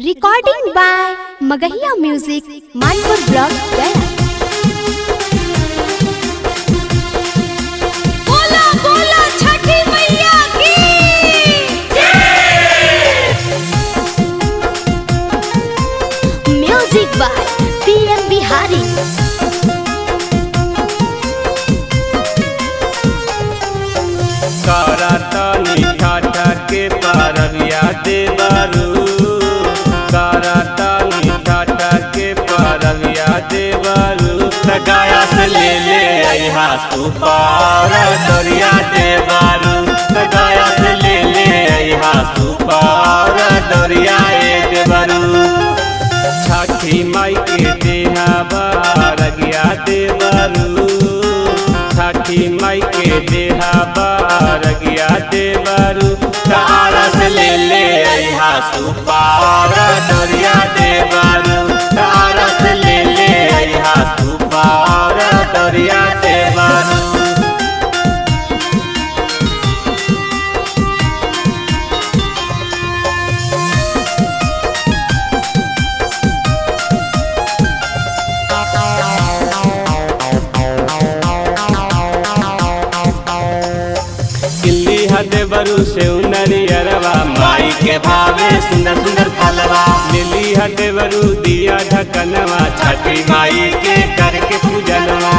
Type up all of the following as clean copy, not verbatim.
Recording by Magahiya music Manpur block Gaya. बोला बोला छठी मैया की म्यूजिक बाय पीएम बिहारी। करातानी ठाठा के पारविया देवरू, करातानी ठाठा के पारविया देवरू। गाया से ले अहा सुपार दरिया देवरू, गाया से ले अहा सुपार दरिया देवरू। छठी माई के देहा बारगिया देवरू, छठी माई के देहा बारगिया देवरू। तारस ले अहा सुपार दरिया देवरू, तारस ले अहा सुपार दरिया देवरू। देवरू से उनरियरवा माई के भावे सुंदर सुंदर फलवा। लिली हदेवरू दिया ढकनवा, छठी माई के करके पूजनवा।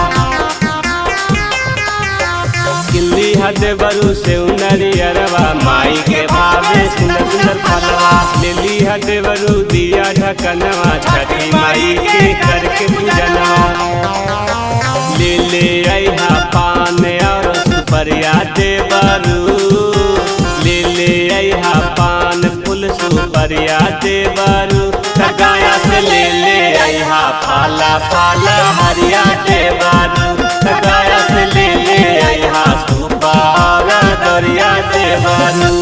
लिली हदेवरू से उनरियरवा माई के भावे सुंदर सुंदर फलवा। लिली हदेवरू दिया ढकनवा, छठी माई के करके पूजनवा। ले ले अहा पान और सुपरिया देवरू, ले ले अहा पान फूल सुपरिया देवरू। गाया से ले अहा फाला फाला हरिया देवरू, गाया से ले अहा सुपार दरिया देवरू।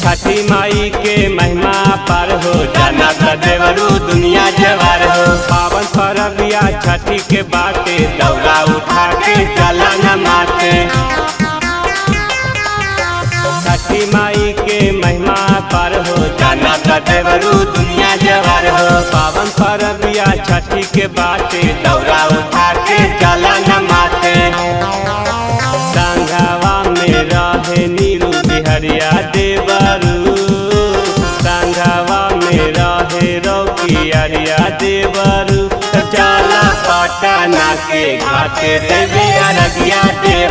छठी माई के महिमा पर हो जाना देवरू दुनिया जवार हो। पावन परबिया छठी के बाटे, दौरा उठा के चला न माथे। छठी माई के महिमा पर हो जाना देवरू दुनिया जवार हो। पावन परबिया छठी के बाटे, दौरा उठा के चला न माथे। संघवा में रहे नीरू बिहरिया देवरू, संघवा में रहे रौकियरिया देवरू। चला पटना के घाट देविया रगिया देवरू।